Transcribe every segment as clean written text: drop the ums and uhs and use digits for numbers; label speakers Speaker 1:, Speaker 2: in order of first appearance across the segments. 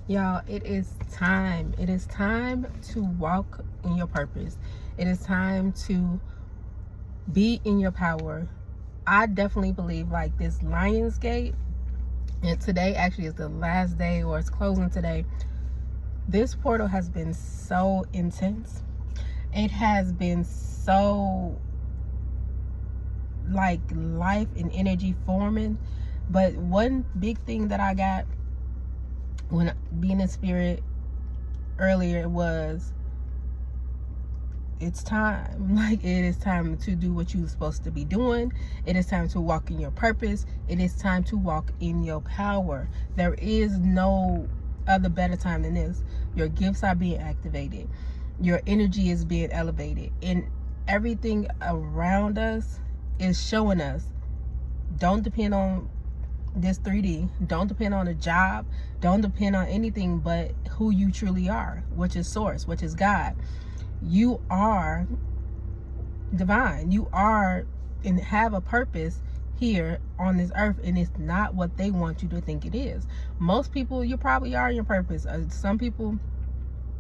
Speaker 1: Y'all, it is time. It is time to walk in your purpose. It is time to be in your power. I definitely believe like this Lionsgate, and today actually is the last day or it's closing today. This portal has been so intense. It has been so like life and energy forming. But one big thing that I got when being in spirit earlier was it's time. Like, it is time to do what you're supposed to be doing. It is time to walk in your purpose. It is time to walk in your power. There is no other better time than this. Your gifts are being activated. Your energy is being elevated. And everything around us is showing us, don't depend on this 3D. Don't depend on a job. Don't depend on anything but who you truly are, which is source, which is God. You are divine. You are and have a purpose here on this earth, and it's not what they want you to think it is. Most people, you probably are in your purpose. Some people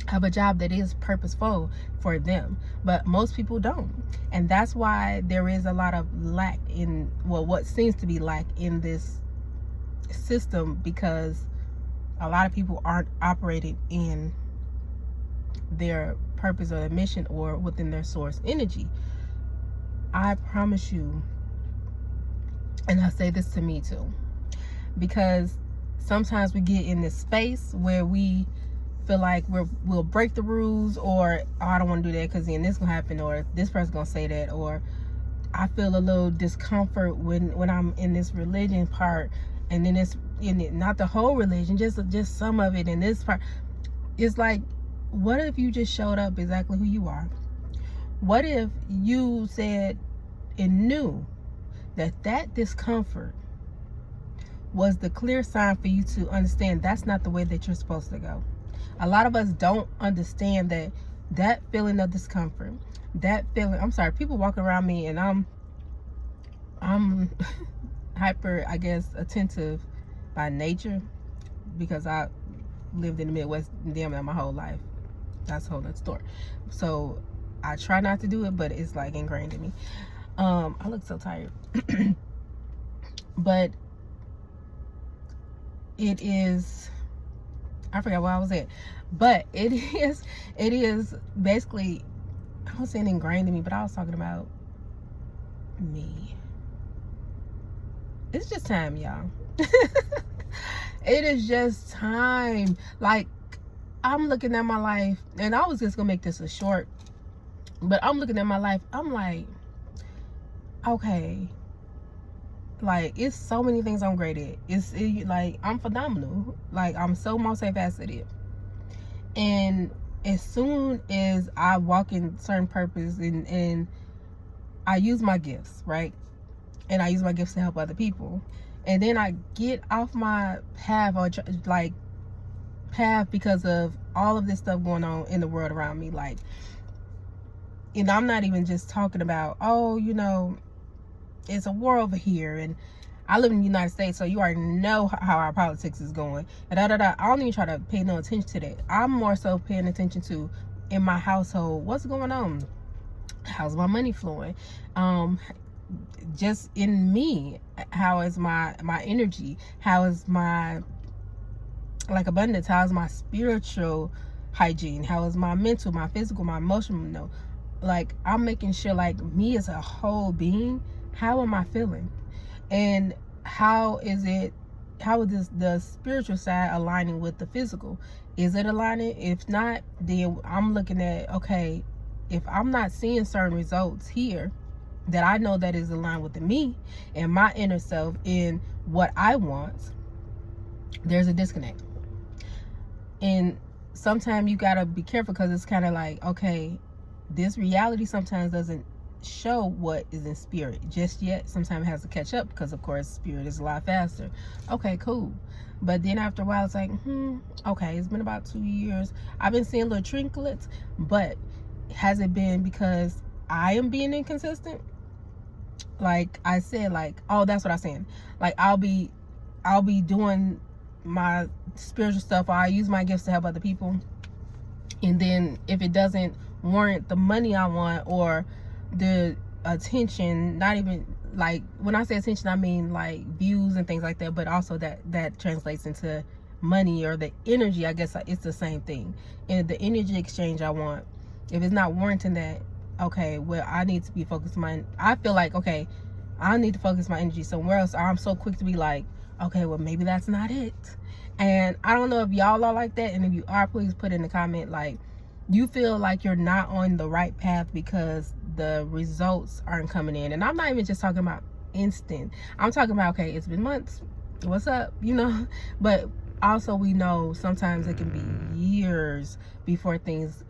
Speaker 1: have a job that is purposeful for them, but most people don't. And that's why there is a lot of lack in, well, what seems to be lack in this system, because a lot of people aren't operating in their purpose or their mission or within their source energy. I promise you, and I say this to me too, because sometimes we get in this space where we feel like we'll break the rules, or oh, I don't want to do that because then this gonna happen, or this person's gonna say that, or I feel a little discomfort when I'm in this religion part, and then it's in it, not the whole religion, just some of it. And this part, it's like, what if you just showed up exactly who you are? What if you said and knew that discomfort was the clear sign for you to understand that's not the way that you're supposed to go? A lot of us don't understand that feeling of discomfort, that feeling. I'm sorry, people walking around me and I'm hyper, I guess, attentive by nature, because I lived in the Midwest damn near my whole life. That's a whole nother story. So I try not to do it, but it's like ingrained in me. I look so tired. But it is, I forgot where I was at, but it is basically, I was saying ingrained in me, but I was talking about me. It's just time, y'all. It is just time. Like, I'm looking at my life, and I was just gonna make this a short, but I'm looking at my life, I'm like, okay, like, it's so many things I'm great at. Like, I'm phenomenal. Like, I'm so multifaceted. And as soon as I walk in certain purpose and I use my gifts, right? And I use my gifts to help other people. And then I get off my path, or like path, because of all of this stuff going on in the world around me. Like, and I'm not even just talking about, oh, it's a war over here, and I live in the United States, so you already know how our politics is going. I don't even try to pay no attention to that. I'm more so paying attention to, in my household, what's going on? How's my money flowing? Just in me, how is my energy? How is my like abundance? How is my spiritual hygiene? How is my mental, my physical, my emotional? Like, I'm making sure, like, me as a whole being, how am I feeling? And how is the spiritual side aligning with the physical? Is it aligning? If not, then I'm looking at, okay, if I'm not seeing certain results here that I know that is aligned with me and my inner self in what I want, there's a disconnect. And sometimes you gotta be careful, because it's kind of like, okay, this reality sometimes doesn't show what is in spirit just yet. Sometimes it has to catch up, because of course spirit is a lot faster. Okay, cool. But then after a while it's like, okay, it's been about 2 years, I've been seeing little trinklets, but has it been because I am being inconsistent? Like I said, like, oh, that's what I'm saying. Like, I'll be doing my spiritual stuff, or I use my gifts to help other people, and then if it doesn't warrant the money I want or the attention, not even like, when I say attention, I mean like views and things like that, but also that translates into money or the energy. I guess it's the same thing. And the energy exchange I want, if it's not warranting that, okay, well, I need to be focused I feel like, okay, I need to focus my energy somewhere else. I'm so quick to be like, okay, well, maybe that's not it. And I don't know if y'all are like that, and if you are, please put in the comment, like, you feel like you're not on the right path because the results aren't coming in. And I'm not even just talking about instant. I'm talking about, okay, it's been months, what's up, you know? But also, we know sometimes it can be years before things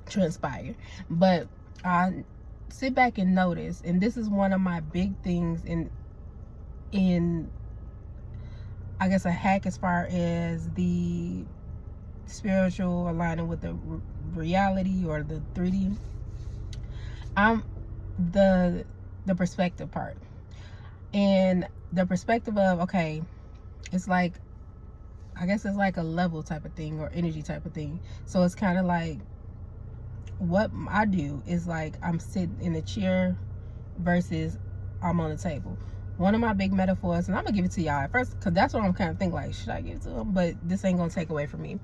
Speaker 1: transpire. But I sit back and notice, and this is one of my big things in I guess a hack as far as the spiritual aligning with the reality or the 3D. I'm the perspective part, and the perspective of, okay, it's like, I guess it's like a level type of thing or energy type of thing. So it's kind of like, what I do is like, I'm sitting in a chair versus I'm on the table. One of my big metaphors, and I'm gonna give it to y'all at first because that's what I'm kind of thinking, like, should I give it to them? But this ain't gonna take away from me.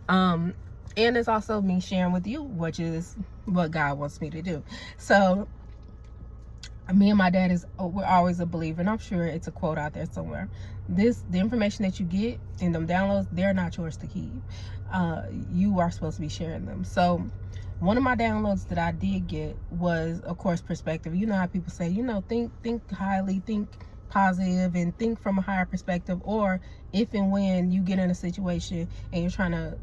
Speaker 1: And it's also me sharing with you, which is what God wants me to do. So me and my dad we're always a believer, and I'm sure it's a quote out there somewhere. The information that you get in them downloads, they're not yours to keep. You are supposed to be sharing them. So one of my downloads that I did get was, of course, perspective. You know how people say, you know, think highly, think positive, and think from a higher perspective. Or if and when you get in a situation and you're trying to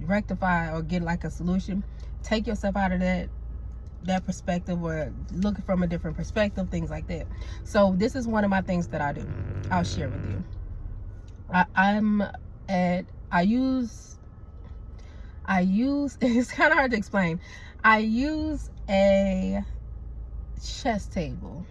Speaker 1: rectify or get like a solution, take yourself out of that perspective, or look from a different perspective, things like that. So this is one of my things that I do. I'll share with you. I use it's kind of hard to explain. I use a chess table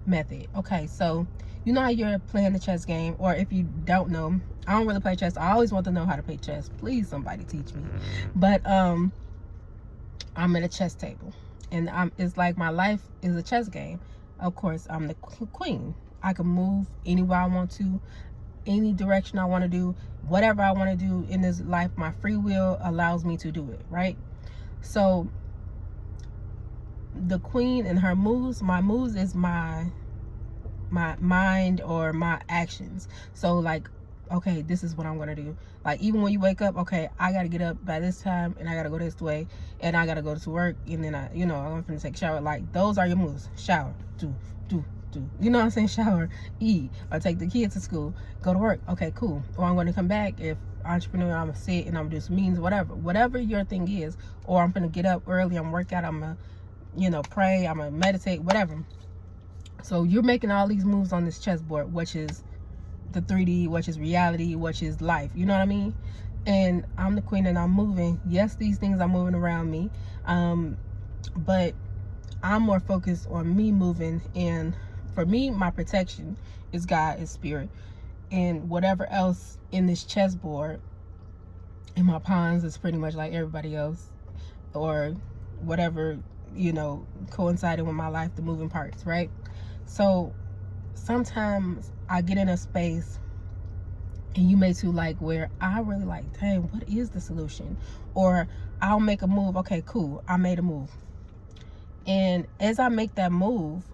Speaker 1: method. Okay, so you know how you're playing the chess game, or if you don't know, I don't really play chess. I always want to know how to play chess. Please, somebody teach me. But I'm at a chess table, and it's like my life is a chess game. Of course, I'm the queen. I can move anywhere I want to, any direction I want to do, whatever I want to do in this life. My free will allows me to do it, right? So the queen and her moves, my moves is my mind or my actions. So like, okay, this is what I'm gonna do. Like, even when you wake up, okay, I gotta get up by this time, and I gotta go this way, and I gotta go to work, and then I'm gonna take a shower. Like, those are your moves. Shower, do. You know what I'm saying? Shower, eat, or take the kids to school, go to work. Okay, cool. Or I'm gonna come back, if entrepreneur, I'm gonna sit and I'm gonna do some meetings, whatever your thing is. Or I'm gonna get up early, I'm gonna work out, I'm gonna pray, I'm gonna meditate, whatever. So you're making all these moves on this chessboard, which is the 3D, which is reality, which is life. You know what I mean? And I'm the queen, and I'm moving. Yes, these things are moving around me, but I'm more focused on me moving. And for me, my protection is God, is spirit, and whatever else in this chessboard in my pawns is pretty much like everybody else, or whatever, coinciding with my life, the moving parts, right? So sometimes I get in a space, and you may too, like, where I really like, dang, what is the solution? Or I'll make a move. Okay, cool, I made a move. And as I make that move,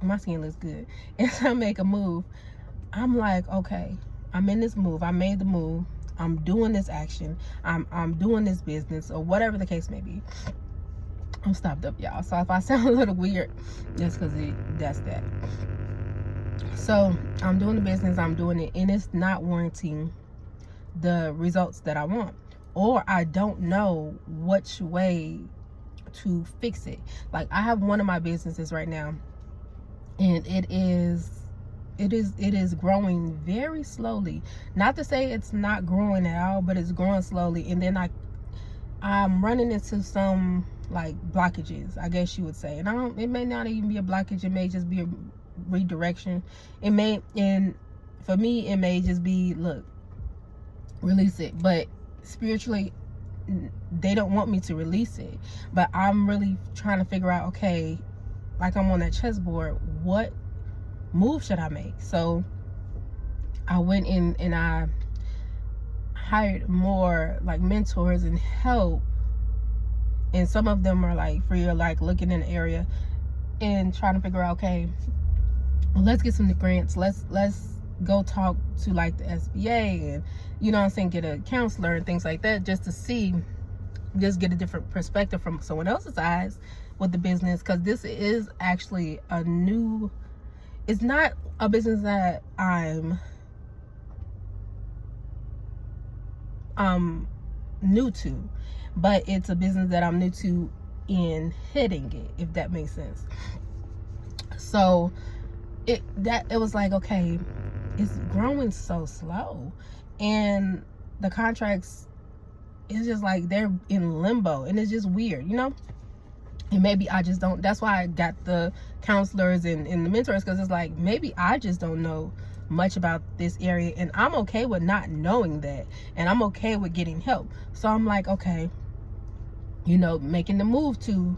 Speaker 1: my skin looks good. As I make a move, I'm like, okay, I'm in this move. I made the move. I'm doing this action. I'm doing this business, or whatever the case may be. I'm stopped up, y'all. So if I sound a little weird, that's because that's that. So I'm doing the business. I'm doing it, and it's not warranting the results that I want, or I don't know which way to fix it. Like, I have one of my businesses right now, and it is growing very slowly. Not to say it's not growing at all, but it's growing slowly. And then I'm running into some like blockages, I guess you would say. And it may not even be a blockage, it may just be a redirection. And For me, it may just be, look, release it. But spiritually, they don't want me to release it. But I'm really trying to figure out, okay, like I'm on that chessboard, what move should I make? So I went in and I hired more like mentors and help. And some of them are like free, or like looking in the area and trying to figure out, okay, well, let's get some grants. Let's go talk to like the SBA and, you know what I'm saying, get a counselor and things like that, just to see, just get a different perspective from someone else's eyes with the business. Because this is actually a new, it's not a business that I'm new to, but it's a business that I'm new to in hitting it, if that makes sense. So it was like, okay, it's growing so slow, and the contracts, it's just like they're in limbo, and it's just weird, you know. And maybe I just don't, that's why I got the counselors and the mentors, because it's like, maybe I just don't know much about this area, and I'm okay with not knowing that, and I'm okay with getting help. So I'm like, okay, you know, making the move to,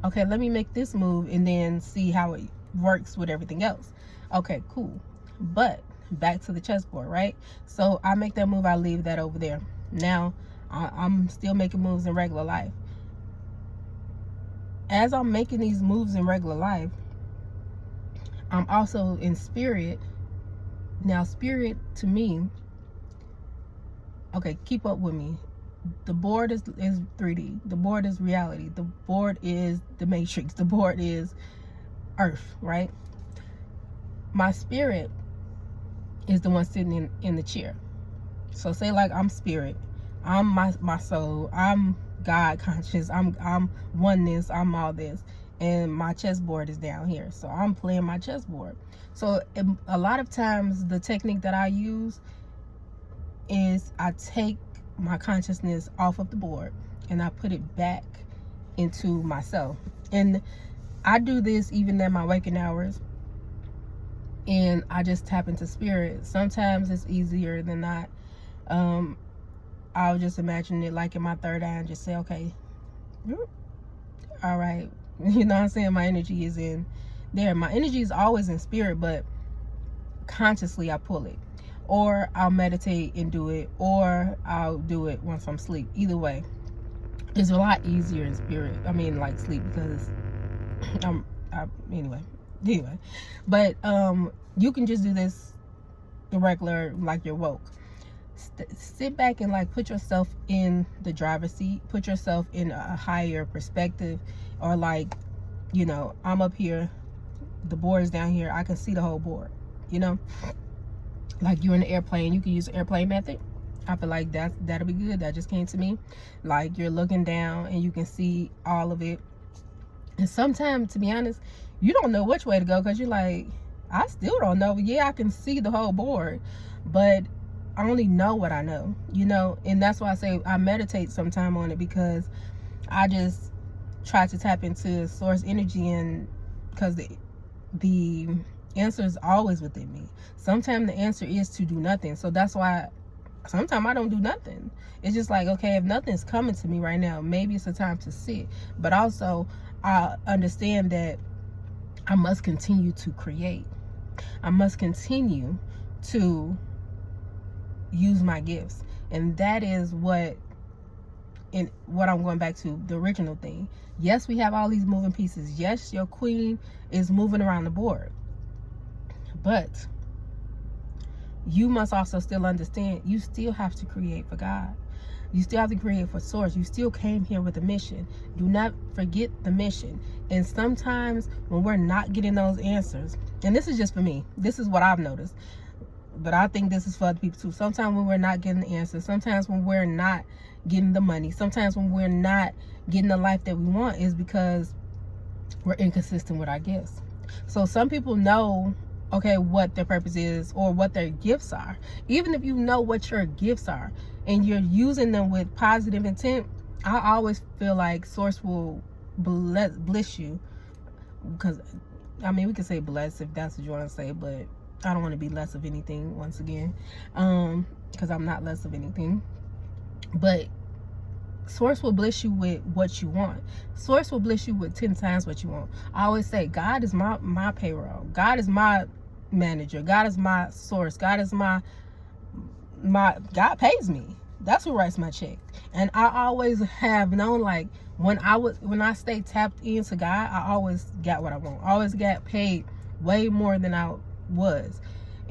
Speaker 1: okay, let me make this move and then see how it works with everything else. Okay, cool. But back to the chessboard, right? So I make that move, I leave that over there. Now I'm still making moves in regular life. As I'm making these moves in regular life, I'm also in spirit. Now spirit, to me, okay, keep up with me. The board is 3D. The board is reality. The board is the matrix. The board is earth, right? My spirit is the one sitting in the chair. So say like I'm spirit, I'm my soul, I'm God conscious, I'm oneness, I'm all this, and my chessboard is down here. So I'm playing my chessboard. So a lot of times the technique that I use is I take my consciousness off of the board and I put it back into myself. And I do this even in my waking hours, and I just tap into spirit. Sometimes it's easier than not. I'll just imagine it like in my third eye and just say, okay, all right, you know what I'm saying, my energy is in there. My energy is always in spirit, but consciously I pull it, or I'll meditate and do it, or I'll do it once I'm asleep. Either way, it's a lot easier in spirit, I mean like sleep, because anyway, but you can just do this the regular, like you're woke. Sit back and like put yourself in the driver's seat, put yourself in a higher perspective, or like, you know, I'm up here, the board is down here, I can see the whole board, you know, like you're in an airplane. You can use the airplane method. I feel like that'll be good. That just came to me. Like you're looking down and you can see all of it. And sometimes, to be honest, you don't know which way to go, because you're like, I still don't know. Yeah, I can see the whole board, but I only know what I know, you know. And that's why I say I meditate sometime on it, because I just try to tap into source energy, and because the answer is always within me. Sometimes the answer is to do nothing. So that's why sometimes I don't do nothing. It's just like, okay, if nothing's coming to me right now, maybe it's a time to sit. But also I understand that I must continue to create. I must continue to use my gifts. And that is what I'm going back to, the original thing. Yes, we have all these moving pieces. Yes, your queen is moving around the board, but you must also still understand, you still have to create for God. You still have to create for source. You still came here with a mission. Do not forget the mission. And sometimes when we're not getting those answers, and this is just for me, this is what I've noticed, but I think this is for other people too. Sometimes when we're not getting the answers, sometimes when we're not getting the money, sometimes when we're not getting the life that we want, is because we're inconsistent with our gifts. So some people know, okay, what their purpose is or what their gifts are. Even if you know what your gifts are and you're using them with positive intent, I always feel like source will bless you. Because I mean, we can say bless if that's what you want to say, but I don't want to be less of anything once again, because I'm not less of anything. But Source will bless you with what you want. Source will bless you with 10 times what you want. I always say, God is my payroll. God is my manager. God is my source. God is my God pays me. That's who writes my check. And I always have known, like, when I stay tapped into God, I always got what I want. I always got paid way more than I was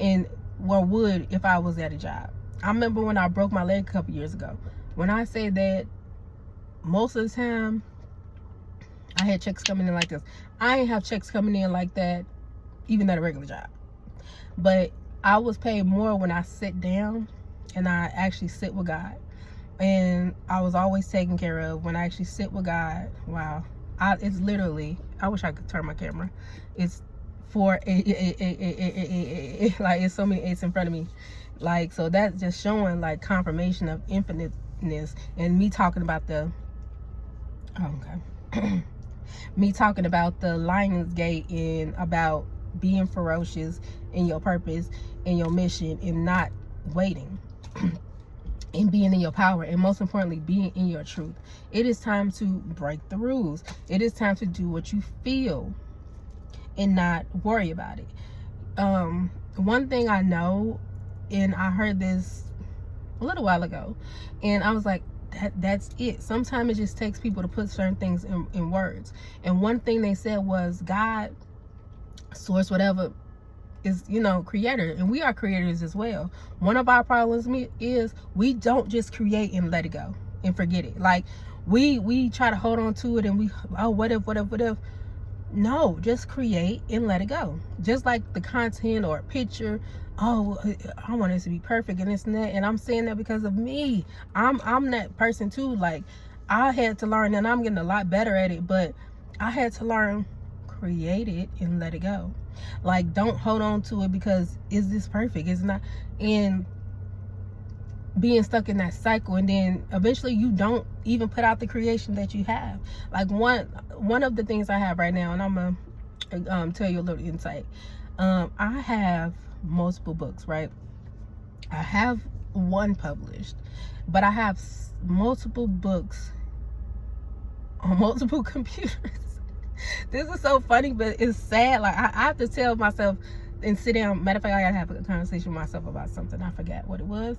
Speaker 1: and would if I was at a job. I remember when I broke my leg a couple years ago. When I say that, most of the time I had checks coming in like this. I ain't have checks coming in like that even at a regular job. But I was paid more when I sit down and I actually sit with God. And I was always taken care of when I actually sit with God. Wow. It's literally, I wish I could turn my camera. It's like it's so many eights in front of me. Like, so that's just showing like confirmation of infiniteness. And me talking about the me talking about the Lion's Gate and about being ferocious in your purpose and your mission and not waiting and being in your power, and most importantly being in your truth. It is time to break the rules. It is time to do what you feel and not worry about it. One thing I know, and I heard this a little while ago, and I was like, that's it. Sometimes it just takes people to put certain things in words. And one thing they said was God, source, whatever, is, creator, and we are creators as well. One of our problems is we don't just create and let it go and forget it. Like we try to hold on to it, and we, oh, what if. No, just create and let it go. Just like the content or a picture. Oh, I want it to be perfect and this and that. And I'm saying that because of me. I'm that person too. Like, I had to learn, and I'm getting a lot better at it, but I had to learn, create it and let it go. Like, don't hold on to it because, is this perfect? Is not. And being stuck in that cycle, and then eventually you don't even put out the creation that you have. Like, one of the things I have right now, and I'm gonna tell you a little insight. I have multiple books, right? I have one published, but I have multiple books on multiple computers. This is so funny, but it's sad. Like, I have to tell myself and sit down. Matter of fact, I gotta have a conversation with myself about something. I forgot what it was,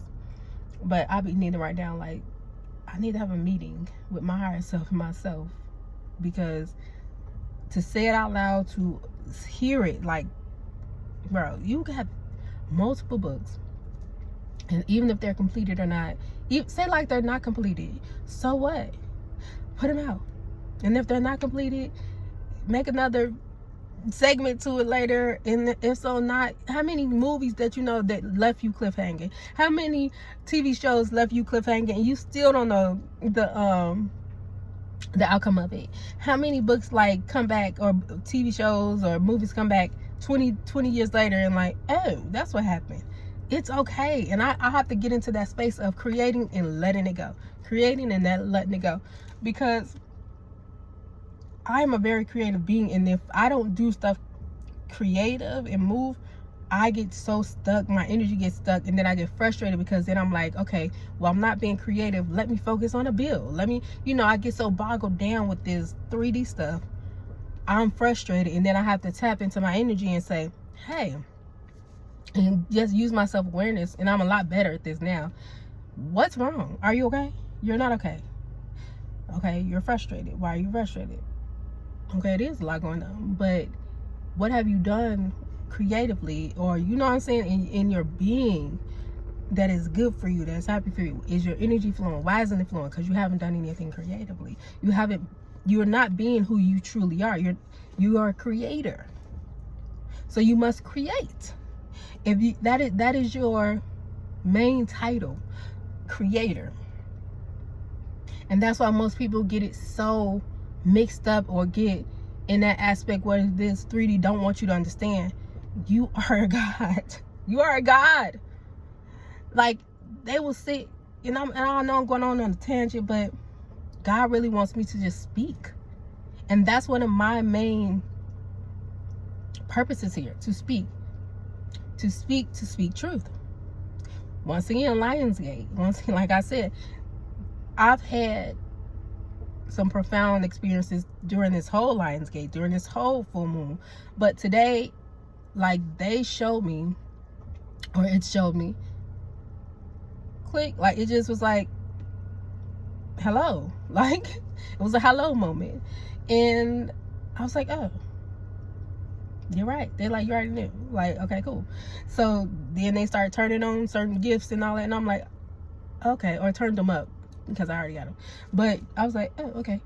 Speaker 1: but I need to write down, like, I need to have a meeting with my higher self and myself, because to say it out loud, to hear it, like, bro, you got multiple books, and even if they're completed or not, say like they're not completed, so what? Put them out. And if they're not completed, make another segment to it later. And if so not, how many movies that that left you cliffhanging? How many TV shows left you cliffhanging and you still don't know the outcome of it? How many books like come back, or TV shows or movies come back 20 years later and like, oh, that's what happened? It's okay. And I have to get into that space of creating and letting it go. Creating and then letting it go. Because I am a very creative being, and if I don't do stuff creative and move, I get so stuck. My energy gets stuck, and then I get frustrated, because then I'm like, okay, well, I'm not being creative. Let me focus on a bill. Let me, I get so boggled down with this 3D stuff. I'm frustrated, and then I have to tap into my energy and say, hey, and just use my self-awareness, and I'm a lot better at this now. What's wrong? Are you okay? You're not okay. Okay, you're frustrated. Why are you frustrated? Okay, it is a lot going on, but what have you done creatively, or what I'm saying, in your being, that is good for you, that's happy for you? Is your energy flowing? Why isn't it flowing? Because you haven't done anything creatively. You're not being who you truly are. You are a creator, so you must create. That is your main title, creator. And that's why most people get it so mixed up, or get in that aspect where this 3D don't want you to understand. You are a God. You are a God. Like, they will sit, and I know I'm going on a tangent, but God really wants me to just speak. And that's one of my main purposes here, to speak. to speak truth. Once again, Lionsgate. Once again, like I said, I've had some profound experiences during this whole Lionsgate, during this whole full moon. But today, like, they showed me, or it showed me, click, like, it just was like, hello. Like, it was a hello moment. And I was like, oh, you're right. They're like, you already knew. Like, okay, cool. So then they started turning on certain gifts and all that. And I'm like, okay. Or turned them up because I already got them. But I was like, oh, okay.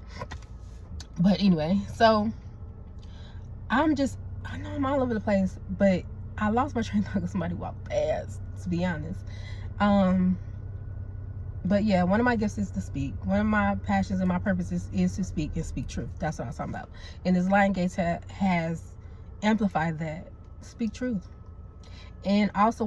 Speaker 1: But anyway, so I know I'm all over the place, but I lost my train of thought because somebody walked past, to be honest. But yeah, one of my gifts is to speak. One of my passions and my purposes is to speak and speak truth. That's what I was talking about. And this Lionsgate has amplified that. Speak truth. And also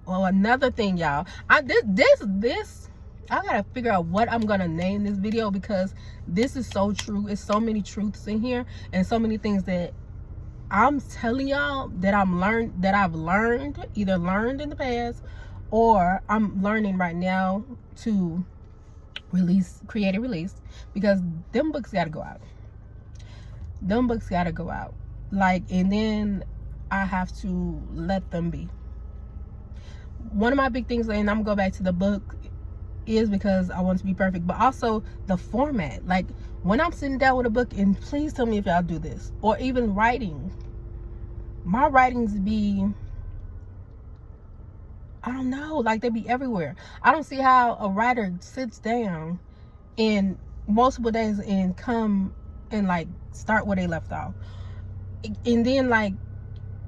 Speaker 1: another thing, y'all. I gotta figure out what I'm gonna name this video, because this is so true. It's so many truths in here and so many things that I'm telling y'all that I've learned in the past, or I'm learning right now to create and release, because them books gotta go out. Like, and then I have to let them be. One of my big things, and I'm gonna go back to the book, is because I want to be perfect, but also the format. Like, when I'm sitting down with a book, and please tell me if y'all do this, or even writing, my writings be, I don't know, like, they be everywhere. I don't see how a writer sits down in multiple days and come and, like, start where they left off, and then, like,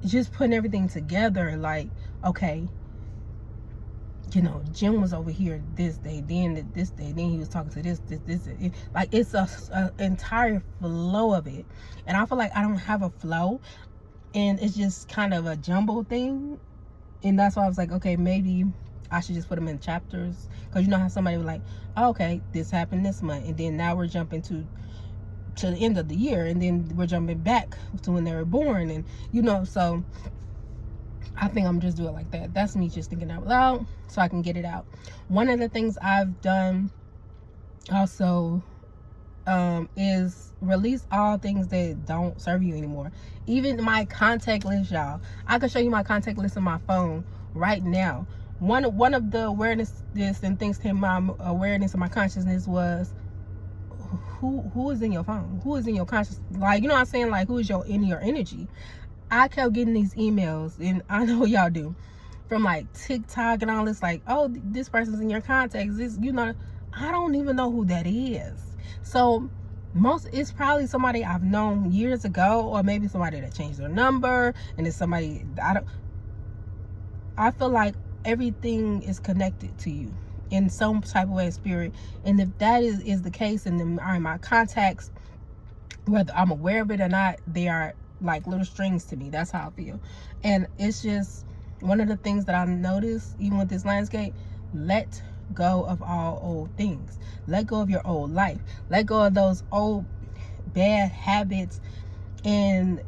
Speaker 1: just putting everything together. Like, okay, you know, Jim was over here this day, then this day, then he was talking to this. Like, it's a entire flow of it, and I feel like I don't have a flow, and it's just kind of a jumble thing. And that's why I was like, okay, maybe I should just put them in chapters, because you know how somebody was like, oh, okay, this happened this month, and then now we're jumping to the end of the year, and then we're jumping back to when they were born, and you know. So I think I'm just doing it like that. That's me just thinking out loud so I can get it out. One of the things I've done also is release all things that don't serve you anymore. Even my contact list, y'all. I can show you my contact list on my phone right now. One of the awareness and things came my awareness of my consciousness was, who is in your phone? Who is in your consciousness? Like, you know what I'm saying? Like, who is in your energy? I kept getting these emails, and I know y'all do, from like TikTok and all this, like, oh, this person's in your contacts. This, you know, I don't even know who that is. So it's probably somebody I've known years ago, or maybe somebody that changed their number, and it's somebody I feel like everything is connected to you in some type of way of spirit. And if that is the case, and then are in my contacts, whether I'm aware of it or not, they are like little strings to me. That's how I feel. And it's just one of the things that I noticed, even with this Lionsgate, let go of all old things. Let go of your old life. Let go of those old bad habits. And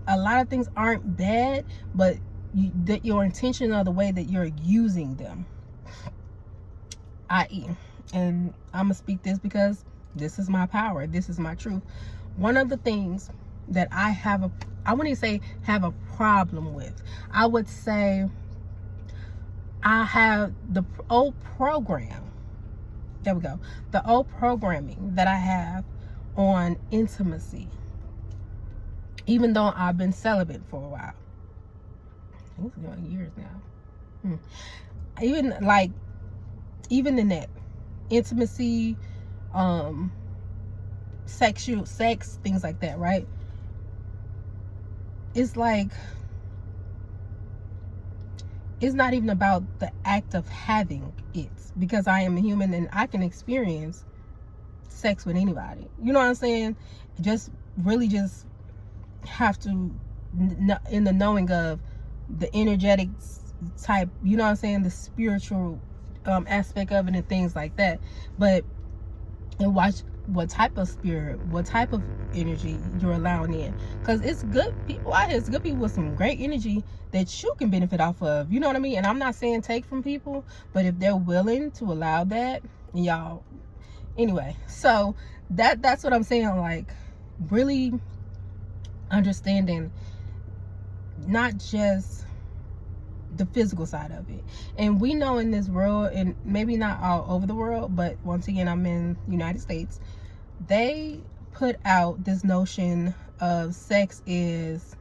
Speaker 1: a lot of things aren't bad, but your intention or the way that you're using them. I.e., and I'm gonna speak this because this is my power, this is my truth. One of the things that I wouldn't say have a problem with, I would say I have the old program, there we go, the old programming that I have on intimacy, even though I've been celibate for a while. I think it's going years now. Even in that intimacy, sex, things like that, right? It's like, it's not even about the act of having it, because I am a human and I can experience sex with anybody. You know what I'm saying? Just really just have to, in the knowing of the energetic type, you know what I'm saying, the spiritual aspect of it and things like that. But and watch what type of spirit, what type of energy you're allowing in. Because it's good people out here, it's good people with some great energy that you can benefit off of. You know what I mean? And I'm not saying take from people, but if they're willing to allow that, y'all. Anyway, so that's what I'm saying. Like, really understanding not just the physical side of it. And we know in this world, and maybe not all over the world, but once again, I'm in the United States, they put out this notion of sex is,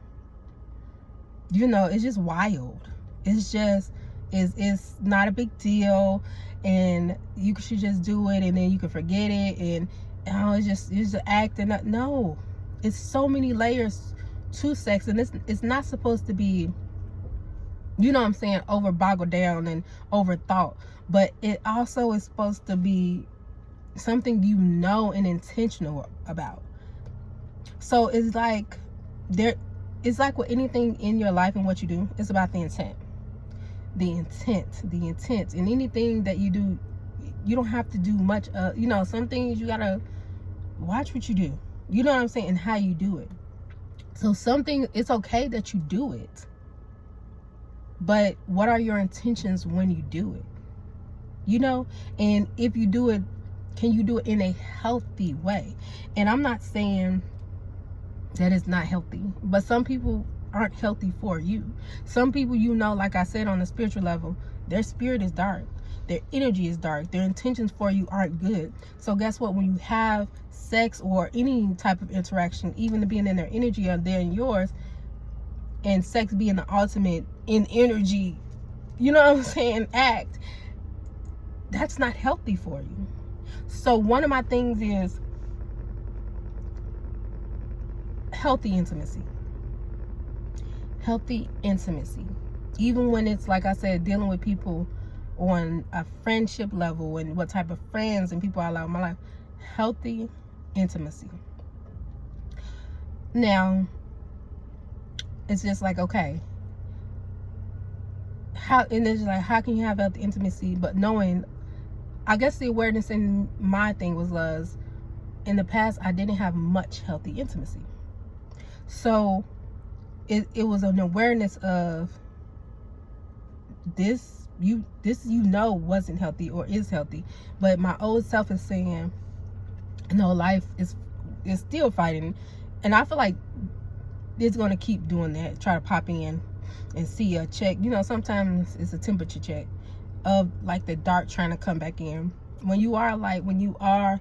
Speaker 1: you know, it's just wild. It's just, it's not a big deal, and you should just do it, and then you can forget it, and oh, it's an act. And no, it's so many layers to sex, and it's not supposed to be, you know what I'm saying, over boggled down and overthought, but it also is supposed to be something you know and intentional about. So it's like it's like with anything in your life and what you do, it's about the intent. And anything that you do, you don't have to do much. You know, some things you gotta watch what you do. You know what I'm saying, and how you do it. So something, it's okay that you do it, but what are your intentions when you do it? You know, and if you do it, can you do it in a healthy way? And I'm not saying that it's not healthy, but some people aren't healthy for you. Some people, you know, like I said, on the spiritual level, their spirit is dark, their energy is dark, their intentions for you aren't good. So guess what? When you have sex or any type of interaction, even being in their energy or they're in yours, and sex being the ultimate in energy, you know what I'm saying, act, that's not healthy for you. So one of my things is healthy intimacy. Healthy intimacy. Even when it's, like I said, dealing with people on a friendship level and what type of friends and people I allow in my life. Healthy intimacy. Now, it's just like, okay, how can you have healthy intimacy, but knowing, I guess the awareness in my thing was in the past I didn't have much healthy intimacy. So it was an awareness of this wasn't healthy or is healthy, but my old self is saying, no, life is still fighting, and I feel like it's going to keep doing that, try to pop in and see a check. You know, sometimes it's a temperature check of like the dark trying to come back in. When you are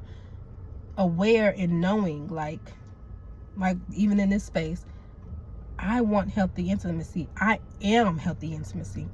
Speaker 1: aware and knowing, like even in this space, I want healthy intimacy. I am healthy intimacy.